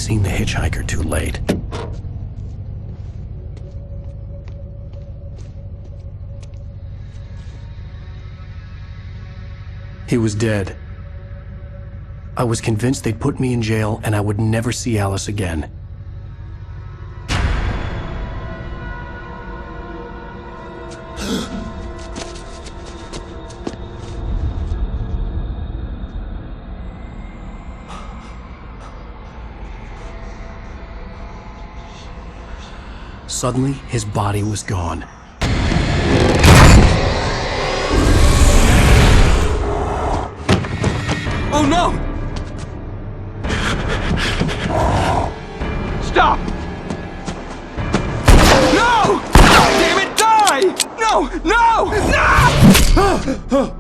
seen the hitchhiker too late. He was dead. I was convinced they'd put me in jail and I would never see Alice again. Suddenly, his body was gone. Oh no! Stop! No! Damn it, die! No! No! No!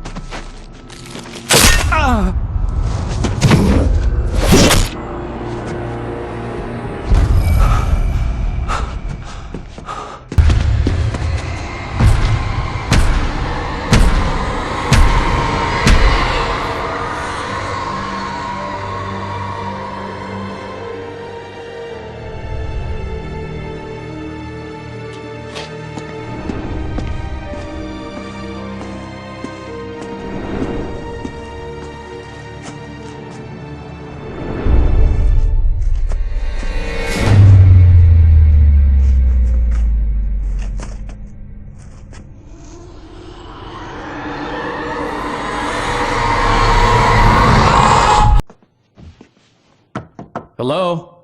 Hello?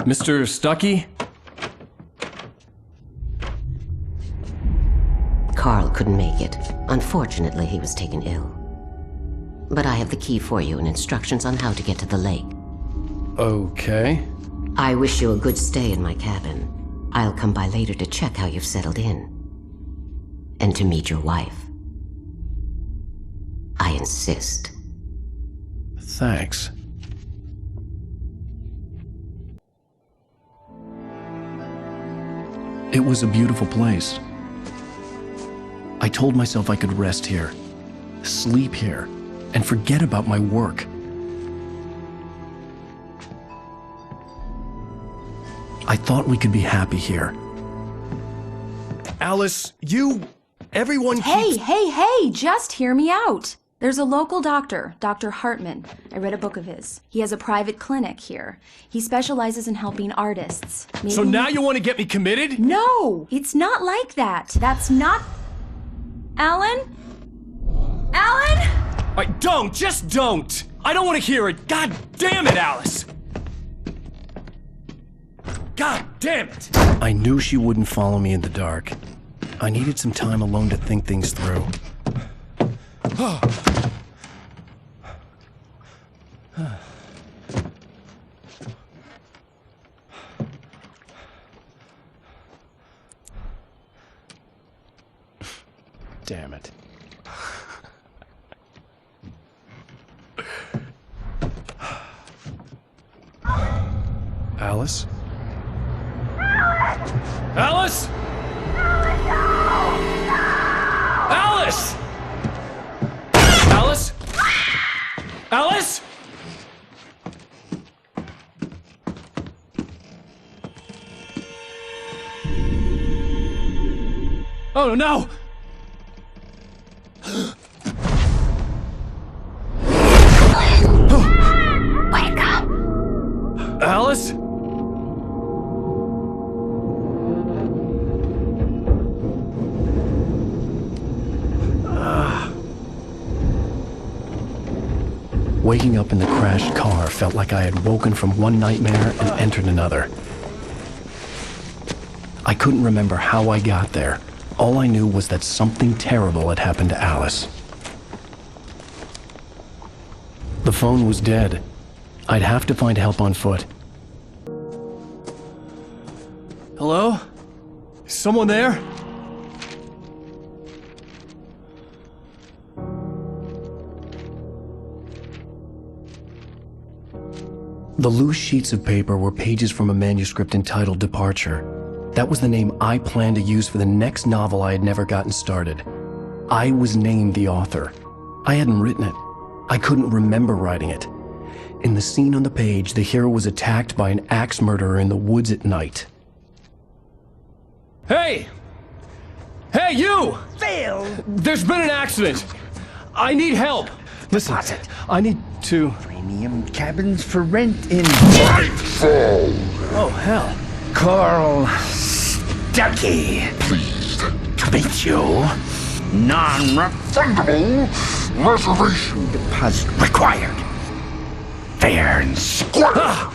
Mr. Stuckey? Carl couldn't make it. Unfortunately, he was taken ill. But I have the key for you and instructions on how to get to the lake. Okay. I wish you a good stay in my cabin. I'll come by later to check how you've settled in. And to meet your wife. I insist. Thanks. It was a beautiful place. I told myself I could rest here, sleep here, and forget about my work. I thought we could be happy here. Alice, everyone keeps... Hey, just hear me out. There's a local doctor, Dr. Hartman. I read a book of his. He has a private clinic here. He specializes in helping artists. Maybe... So now you want to get me committed? No, it's not like that. That's not... Alan? Alan? Just don't! I don't want to hear it! God damn it, Alice! God damn it! I knew she wouldn't follow me in the dark. I needed some time alone to think things through. Damn it. Alice? Alice? Alice! Alice? Alice? Oh no! Wake up! Alice? Waking up in the crashed car felt like I had woken from one nightmare and entered another. I couldn't remember how I got there. All I knew was that something terrible had happened to Alice. The phone was dead. I'd have to find help on foot. Hello? Is someone there? The loose sheets of paper were pages from a manuscript entitled Departure. That was the name I planned to use for the next novel I had never gotten started. I was named the author. I hadn't written it. I couldn't remember writing it. In the scene on the page, the hero was attacked by an axe murderer in the woods at night. Hey! Hey, you! Phil! There's been an accident! I need help! Listen, I need to... Premium cabins for rent in... Oh, hell. Carl Stuckey. Pleased To meet you. Non-refundable reservation deposit required. Fair and square.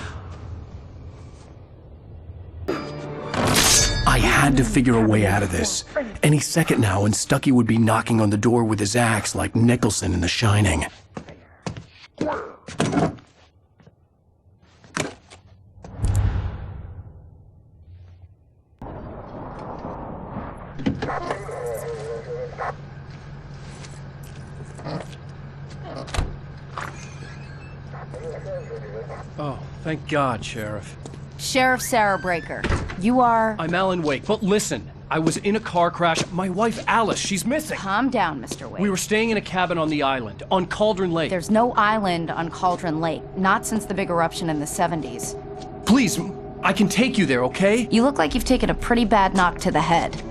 I had to figure a way out of this. Any second now, and Stuckey would be knocking on the door with his axe like Nicholson in The Shining. Oh, thank God, Sheriff. Sheriff Sarah Breaker. You are... I'm Alan Wake, but listen, I was in a car crash. My wife, Alice, she's missing. Calm down, Mr. Wake. We were staying in a cabin on the island, on Cauldron Lake. There's no island on Cauldron Lake, not since the big eruption in the 70s. Please, I can take you there, okay? You look like you've taken a pretty bad knock to the head.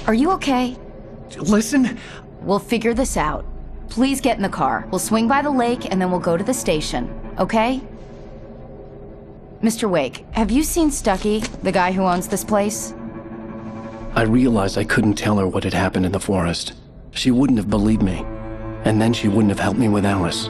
Are you okay? Listen, We'll figure this out. Please get in the car. We'll swing by the lake and then we'll go to the station, okay? Mr. Wake, have you seen Stuckey, the guy who owns this place? I realized I couldn't tell her what had happened in the forest. She wouldn't have believed me. And then she wouldn't have helped me with Alice.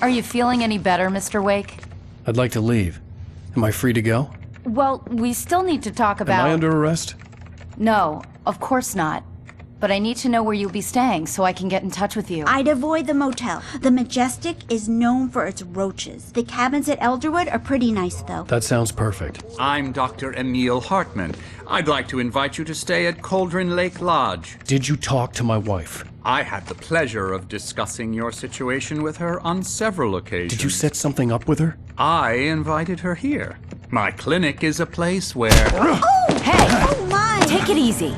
Are you feeling any better, Mr. Wake? I'd like to leave. Am I free to go? Well, we still need to talk about... Am I under arrest? No, of course not. But I need to know where you'll be staying so I can get in touch with you. I'd avoid the motel. The Majestic is known for its roaches. The cabins at Elderwood are pretty nice, though. That sounds perfect. I'm Dr. Emil Hartman. I'd like to invite you to stay at Cauldron Lake Lodge. Did you talk to my wife? I had the pleasure of discussing your situation with her on several occasions. Did you set something up with her? I invited her here. My clinic is a place where... Oh! Hey! Oh, my! Take it easy.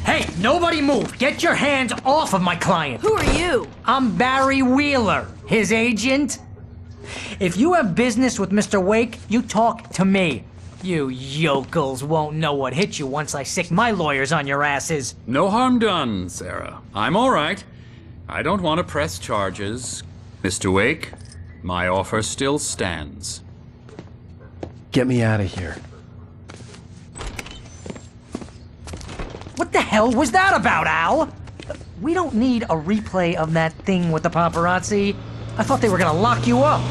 Hey, nobody move! Get your hands off of my client! Who are you? I'm Barry Wheeler, his agent. If you have business with Mr. Wake, you talk to me. You yokels won't know what hit you once I sick my lawyers on your asses. No harm done, Sarah. I'm all right. I don't want to press charges. Mr. Wake, my offer still stands. Get me out of here. What the hell was that about, Al? We don't need a replay of that thing with the paparazzi. I thought they were gonna lock you up.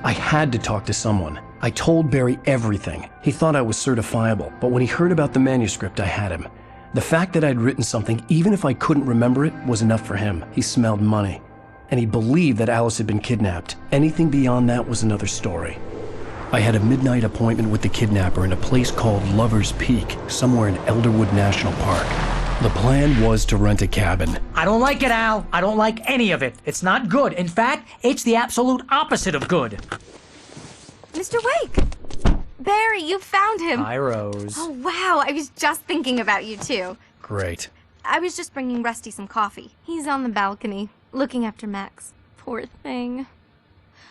I had to talk to someone. I told Barry everything. He thought I was certifiable, but when he heard about the manuscript, I had him. The fact that I'd written something, even if I couldn't remember it, was enough for him. He smelled money. And he believed that Alice had been kidnapped. Anything beyond that was another story. I had a midnight appointment with the kidnapper in a place called Lover's Peak, somewhere in Elderwood National Park. The plan was to rent a cabin. I don't like it, Al. I don't like any of it. It's not good. In fact, it's the absolute opposite of good. Mr. Wake! Barry, you found him! Hi, Rose. Oh, wow, I was just thinking about you, too. Great. I was just bringing Rusty some coffee. He's on the balcony, looking after Max. Poor thing.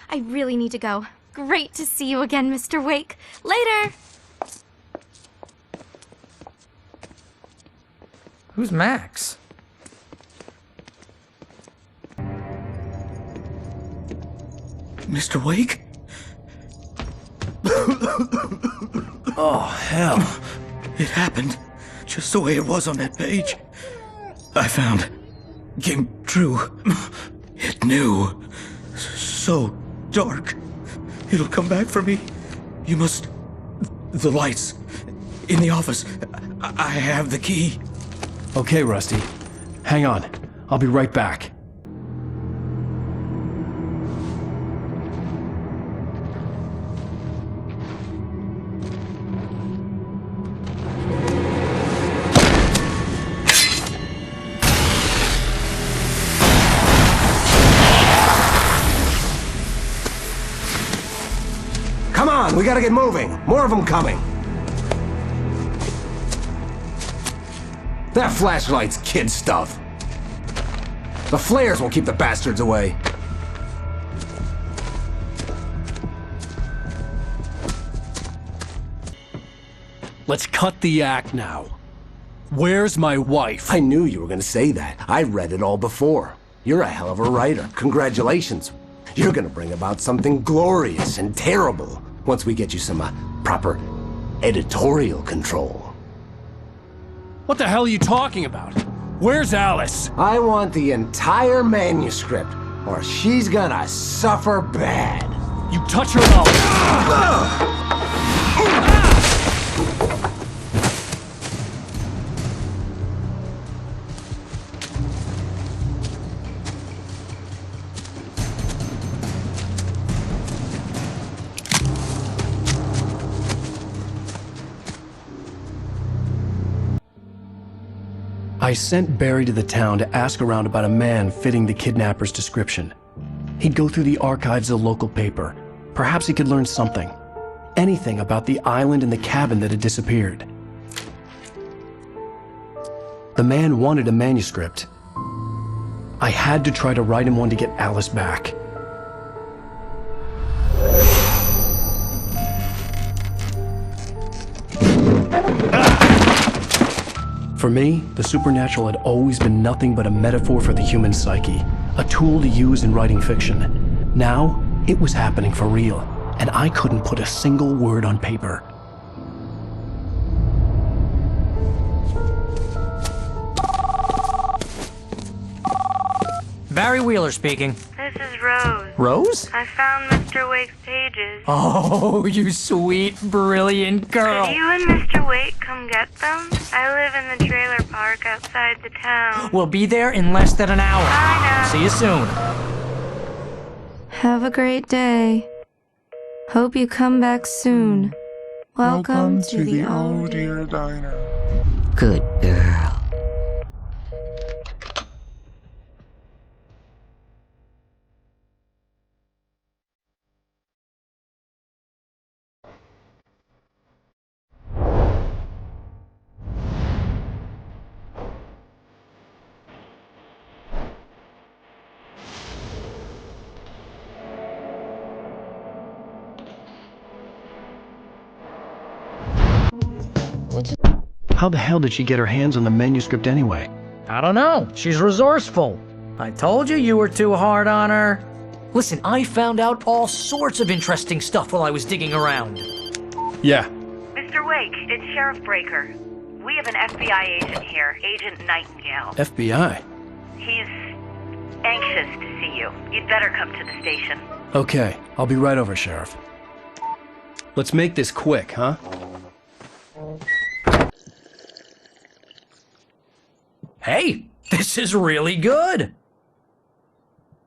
I really need to go. Great to see you again, Mr. Wake. Later! Who's Max? Mr. Wake? Oh, hell. It happened just the way it was on that page. I found. Came true. It knew. So dark. It'll come back for me. You must... The lights. In the office. I have the key. Okay, Rusty. Hang on. I'll be right back. Come on, we gotta get moving. More of them coming. That flashlight's kid stuff. The flares will keep the bastards away. Let's cut the act now. Where's my wife? I knew you were gonna say that. I read it all before. You're a hell of a writer. Congratulations. You're gonna bring about something glorious and terrible once we get you some proper editorial control. What the hell are you talking about? Where's Alice? I want the entire manuscript, or she's gonna suffer bad. You touch her and I'll... I sent Barry to the town to ask around about a man fitting the kidnapper's description. He'd go through the archives of the local paper. Perhaps he could learn something. Anything about the island and the cabin that had disappeared. The man wanted a manuscript. I had to try to write him one to get Alice back. For me, the supernatural had always been nothing but a metaphor for the human psyche, a tool to use in writing fiction. Now, it was happening for real, and I couldn't put a single word on paper. Barry Wheeler speaking. This is Rose. Rose? I found Mr. Wake's pages. Oh, you sweet, brilliant girl. Could you and Mr. Wake come get them? I live in the trailer park outside the town. We'll be there in less than an hour. Bye now. See you soon. Have a great day. Hope you come back soon. Welcome to the Oh Dear Diner. Good girl. How the hell did she get her hands on the manuscript anyway? I don't know. She's resourceful. I told you you were too hard on her. Listen, I found out all sorts of interesting stuff while I was digging around. Yeah. Mr. Wake, it's Sheriff Breaker. We have an FBI agent here, Agent Nightingale. FBI? He's anxious to see you. You'd better come to the station. Okay, I'll be right over, Sheriff. Let's make this quick, huh? Hey, this is really good.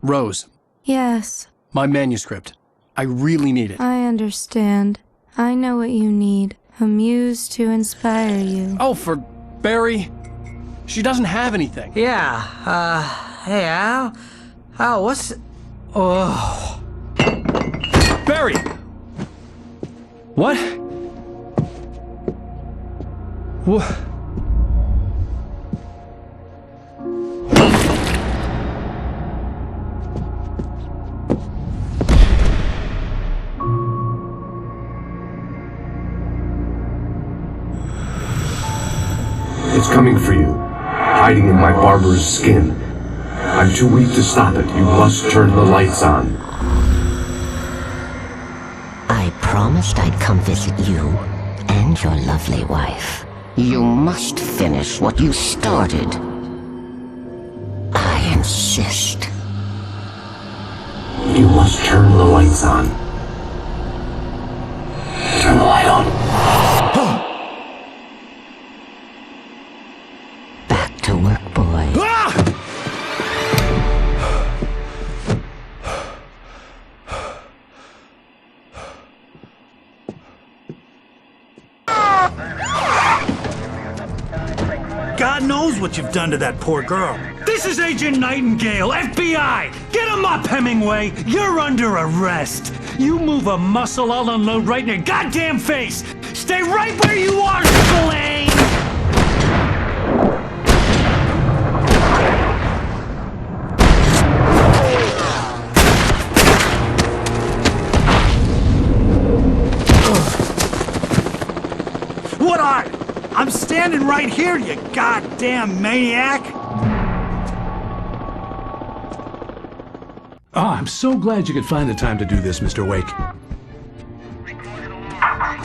Rose, Yes, my manuscript. I really need it. I understand. I know what you need. A muse to inspire you. Oh, for Barry? She doesn't have anything. Yeah, hey, Al? Al, what's... Oh... Barry! What? What? It's coming for you, hiding in my barber's skin. I'm too weak to stop it. You must turn the lights on. I promised I'd come visit you and your lovely wife. You must finish what you started. I insist. You must turn the lights on. Turn the light on. Back to work, boy. God knows what you've done to that poor girl. This is Agent Nightingale, FBI! Get him up, Hemingway! You're under arrest! You move a muscle, I'll unload right in your goddamn face! Stay right where you are, Spillane! What are? I'm standing right here, you goddamn maniac! Oh, I'm so glad you could find the time to do this, Mr. Wake.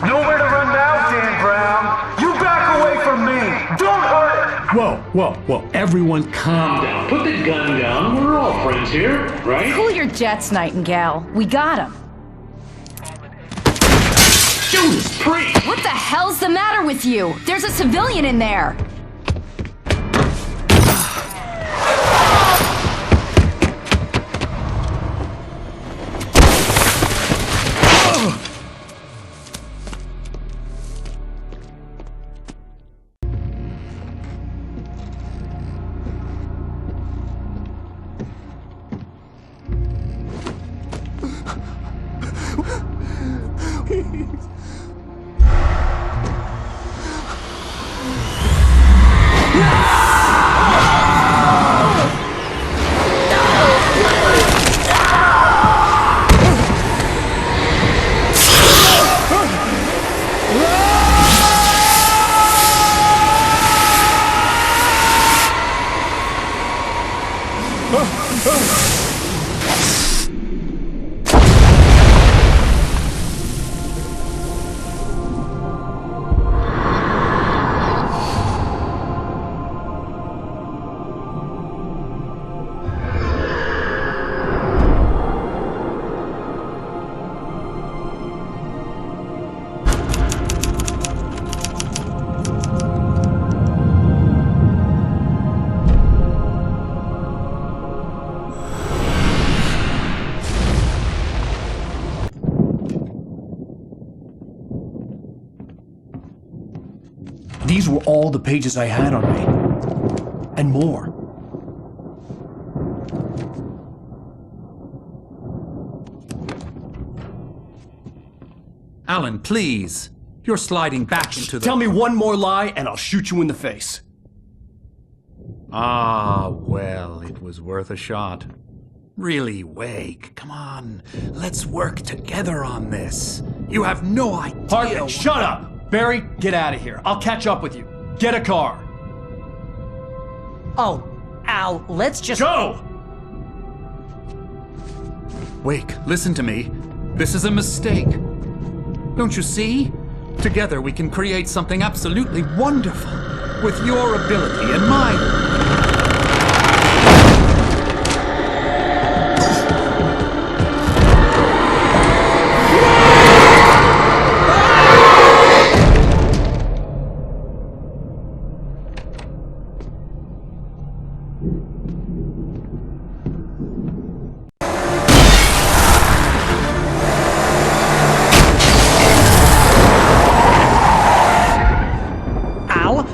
Nowhere to run now, Dan Brown! You back away from me! Don't hurt it! Whoa, everyone calm down. Put the gun down. We're all friends here, right? Cool your jets, Nightingale. We got him. Judas Priest! What the hell's the matter with you? There's a civilian in there. These were all the pages I had on me. And more. Alan, please. You're sliding back into the... Tell me one more lie and I'll shoot you in the face. Ah, well, it was worth a shot. Really, Wake, come on. Let's work together on this. You have no idea... Hartman, shut up! Barry, get out of here. I'll catch up with you. Get a car. Oh, Al, let's just... Go! Wake, listen to me. This is a mistake. Don't you see? Together we can create something absolutely wonderful. With your ability and mine.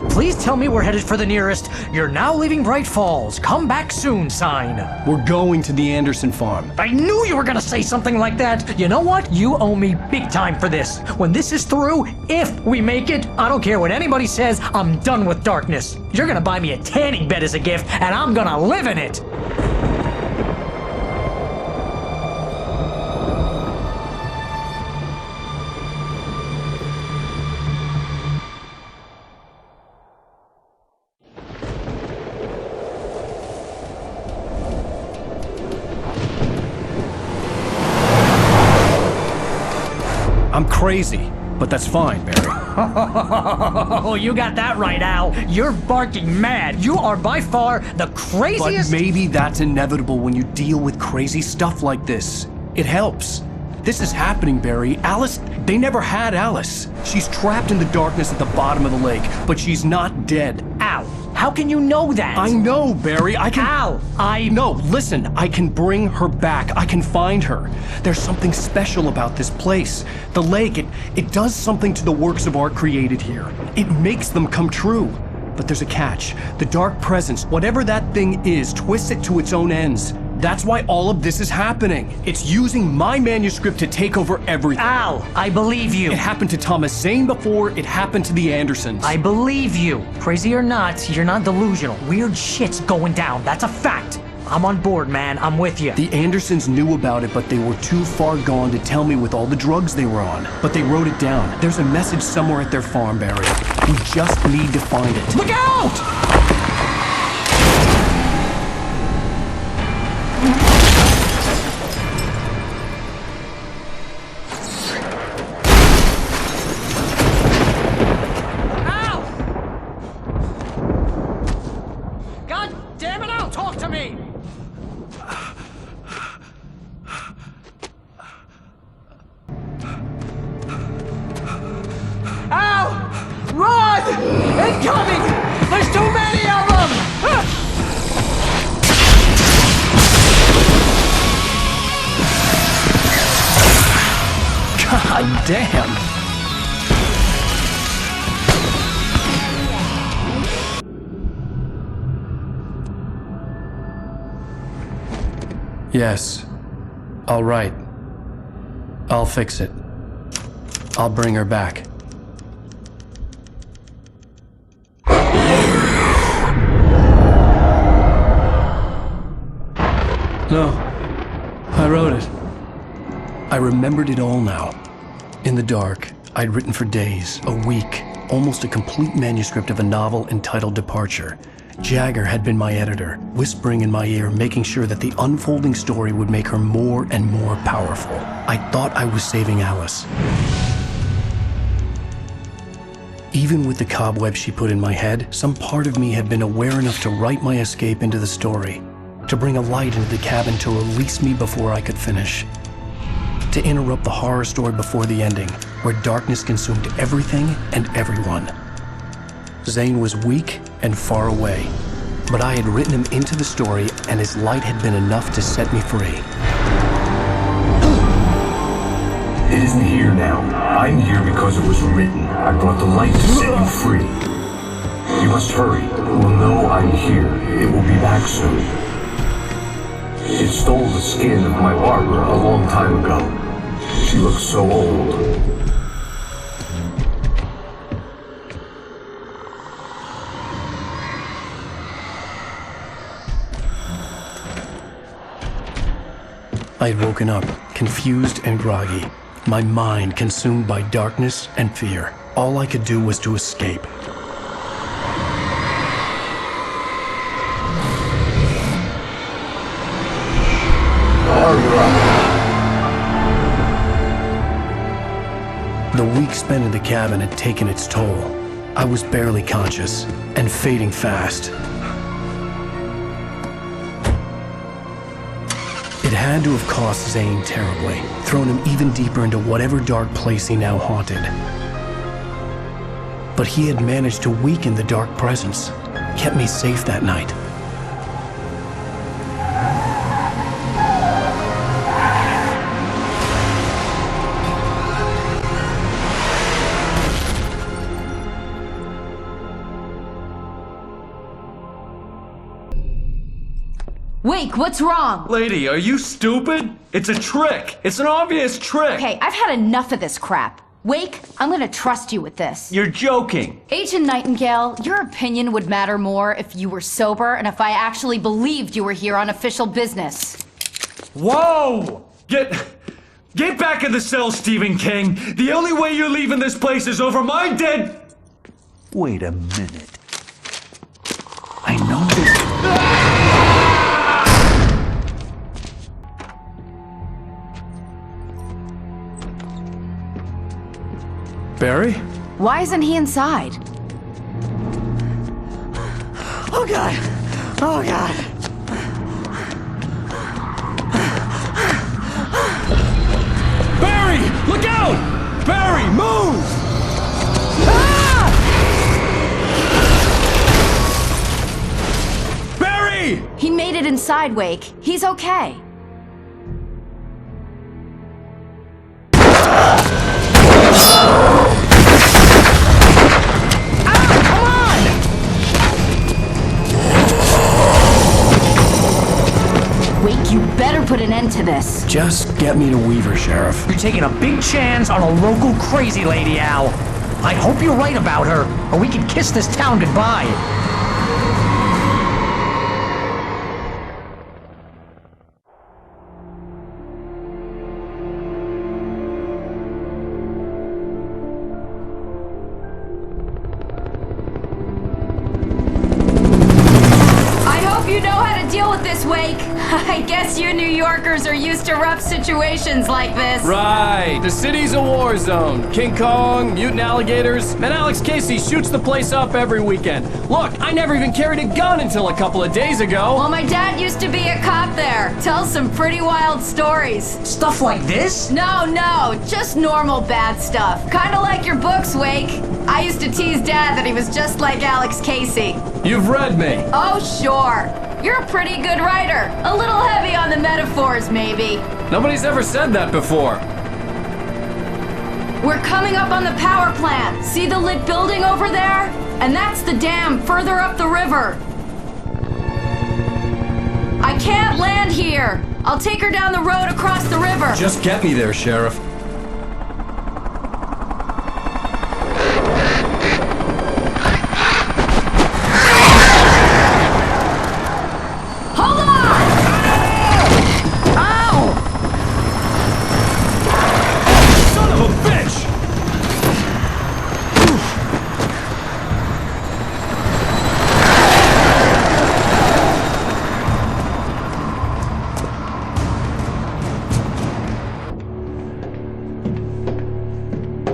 Please tell me we're headed for the nearest "You're now leaving Bright Falls. Come back soon" sign. We're going to the Anderson farm. I knew you were gonna say something like that. You know what? You owe me big time for this. When this is through, if we make it, I don't care what anybody says, I'm done with darkness. You're gonna buy me a tanning bed as a gift, and I'm gonna live in it. I'm crazy, but that's fine, Barry. Oh, you got that right, Al. You're barking mad. You are by far the craziest... But maybe that's inevitable when you deal with crazy stuff like this. It helps. This is happening, Barry. Alice, they never had Alice. She's trapped in the darkness at the bottom of the lake, but she's not dead. Al, how can you know that? I know, Barry. I can... Al, No, listen. I can bring her back. I can find her. There's something special about this place. The lake, it does something to the works of art created here. It makes them come true. But there's a catch. The dark presence, whatever that thing is, twists it to its own ends. That's why all of this is happening. It's using my manuscript to take over everything. Al, I believe you. It happened to Thomas Zane before, it happened to the Andersons. I believe you. Crazy or not, you're not delusional. Weird shit's going down. That's a fact. I'm on board, man. I'm with you. The Andersons knew about it, but they were too far gone to tell me with all the drugs they were on. But they wrote it down. There's a message somewhere at their farm, Barry. We just need to find it. Look out! God damn! Yes. All right. I'll fix it. I'll bring her back. No. I wrote it. I remembered it all now. In the dark, I'd written for days, a week, almost a complete manuscript of a novel entitled Departure. Jagger had been my editor, whispering in my ear, making sure that the unfolding story would make her more and more powerful. I thought I was saving Alice. Even with the cobwebs she put in my head, some part of me had been aware enough to write my escape into the story, to bring a light into the cabin to release me before I could finish. To interrupt the horror story before the ending, where darkness consumed everything and everyone. Zane was weak and far away, but I had written him into the story, and his light had been enough to set me free. It isn't here now. I'm here because it was written. I brought the light to set you free. You must hurry. It will know I'm here. It will be back soon. It stole the skin of my barber a long time ago. She looks so old. I had woken up, confused and groggy, my mind consumed by darkness and fear. All I could do was to escape. The week spent in the cabin had taken its toll. I was barely conscious, and fading fast. It had to have cost Zane terribly, thrown him even deeper into whatever dark place he now haunted. But he had managed to weaken the dark presence, kept me safe that night. Wake, what's wrong? Lady, are you stupid? It's a trick. It's an obvious trick. Okay, I've had enough of this crap. Wake, I'm gonna trust you with this. You're joking. Agent Nightingale, your opinion would matter more if you were sober and if I actually believed you were here on official business. Whoa! Get back in the cell, Stephen King. The only way you're leaving this place is over my dead... Wait a minute. I know this... Barry? Why isn't he inside? Oh God! Oh God! Barry, move! Barry! He made it inside, Wake. He's okay. Wake, you better put an end to this. Just get me to Weaver, Sheriff. You're taking a big chance on a local crazy lady, Al. I hope you're right about her, or we can kiss this town goodbye. You know how to deal with this, Wake. I guess you New Yorkers are used to rough situations like this. Right. The city's a war zone. King Kong, mutant alligators, and Alex Casey shoots the place up every weekend. Look, I never even carried a gun until a couple of days ago. Well, my dad used to be a cop there. Tells some pretty wild stories. Stuff like this? No, just normal bad stuff. Kinda like your books, Wake. I used to tease Dad that he was just like Alex Casey. You've read me. Oh, sure. You're a pretty good writer. A little heavy on the metaphors, maybe. Nobody's ever said that before. We're coming up on the power plant. See the lit building over there? And that's the dam further up the river. I can't land here. I'll take her down the road across the river. Just get me there, Sheriff.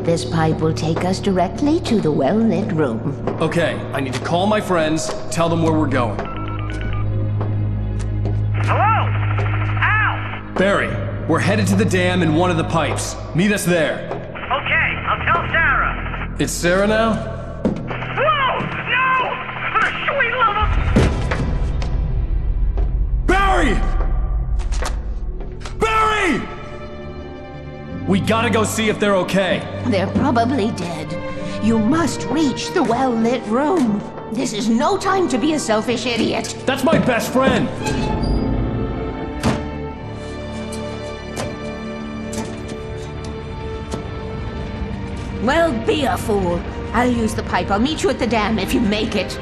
This pipe will take us directly to the well-lit room. Okay, I need to call my friends, tell them where we're going. Hello? Al! Barry, we're headed to the dam in one of the pipes. Meet us there. Okay, I'll tell Sarah. It's Sarah now? Whoa! No! For the sweet love of... Barry! Barry! We gotta go see if they're okay. They're probably dead. You must reach the well-lit room. This is no time to be a selfish idiot. That's my best friend. Well, be a fool. I'll use the pipe. I'll meet you at the dam if you make it.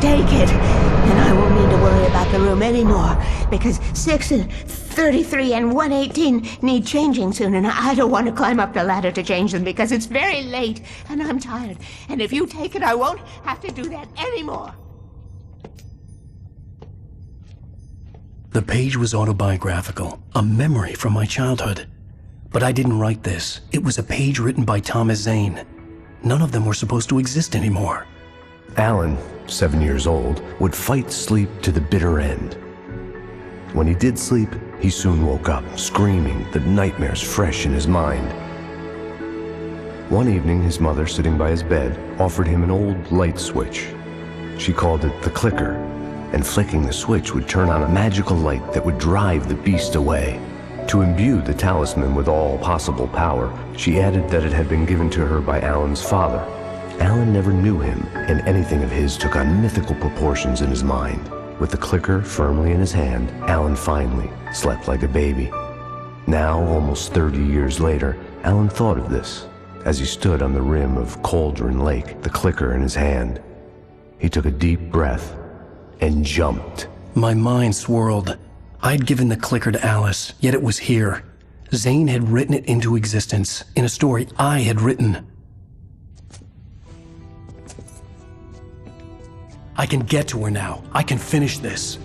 Take it, and I won't need to worry about the room anymore, because 6 and 33 and 118 need changing soon, and I don't want to climb up the ladder to change them because it's very late, and I'm tired. And if you take it, I won't have to do that anymore. The page was autobiographical, a memory from my childhood. But I didn't write this. It was a page written by Thomas Zane. None of them were supposed to exist anymore. Alan, 7 years old, would fight sleep to the bitter end. When he did sleep, he soon woke up, screaming, the nightmares fresh in his mind. One evening, his mother, sitting by his bed, offered him an old light switch. She called it the clicker, and flicking the switch would turn on a magical light that would drive the beast away. To imbue the talisman with all possible power, she added that it had been given to her by Alan's father. Alan never knew him, and anything of his took on mythical proportions in his mind. With the clicker firmly in his hand, Alan finally slept like a baby. Now, almost 30 years later, Alan thought of this as he stood on the rim of Cauldron Lake, the clicker in his hand. He took a deep breath and jumped. My mind swirled. I'd given the clicker to Alice, yet it was here. Zane had written it into existence in a story I had written. I can get to her now. I can finish this.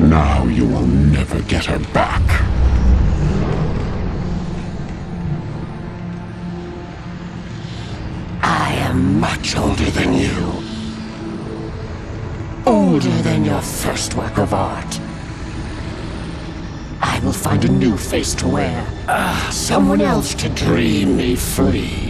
Now you will never get her back. I am much older than you. Older than your first work of art. I will find a new face to wear. Someone else to dream me free.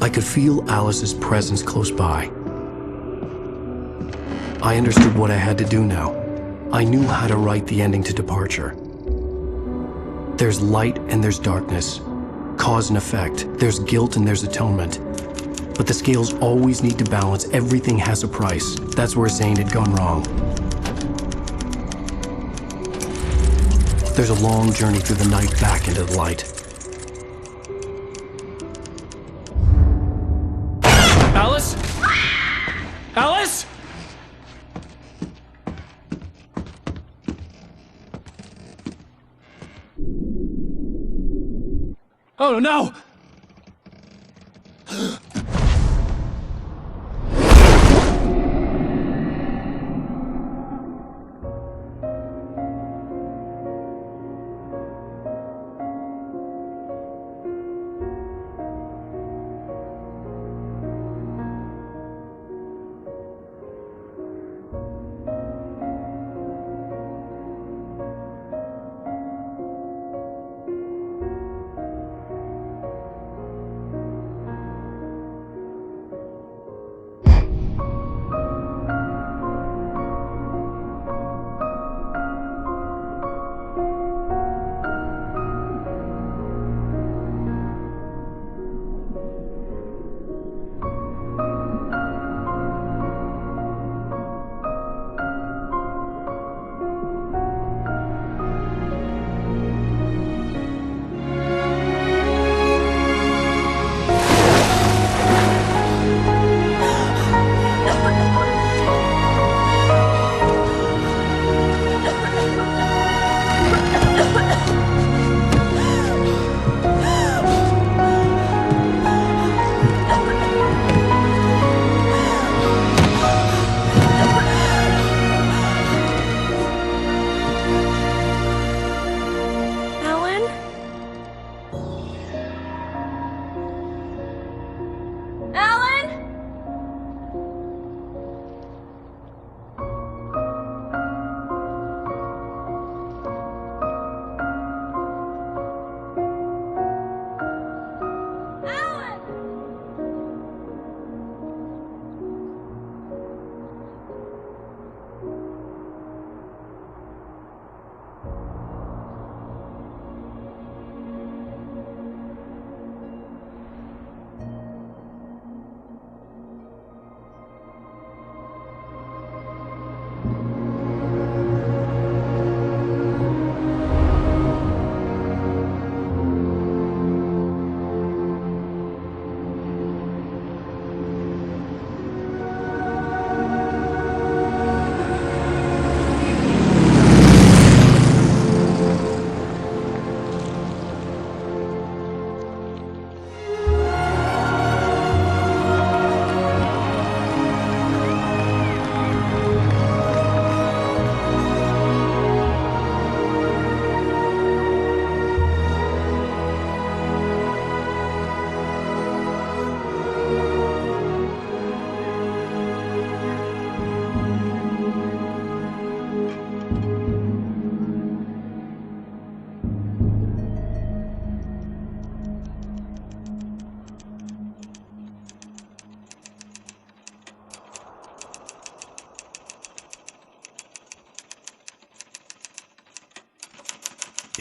I could feel Alice's presence close by. I understood what I had to do now. I knew how to write the ending to Departure. There's light and there's darkness. Cause and effect. There's guilt and there's atonement. But the scales always need to balance. Everything has a price. That's where Zane had gone wrong. There's a long journey through the night back into the light. Alice? Alice? Oh no!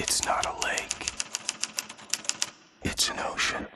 It's not a lake. It's an ocean.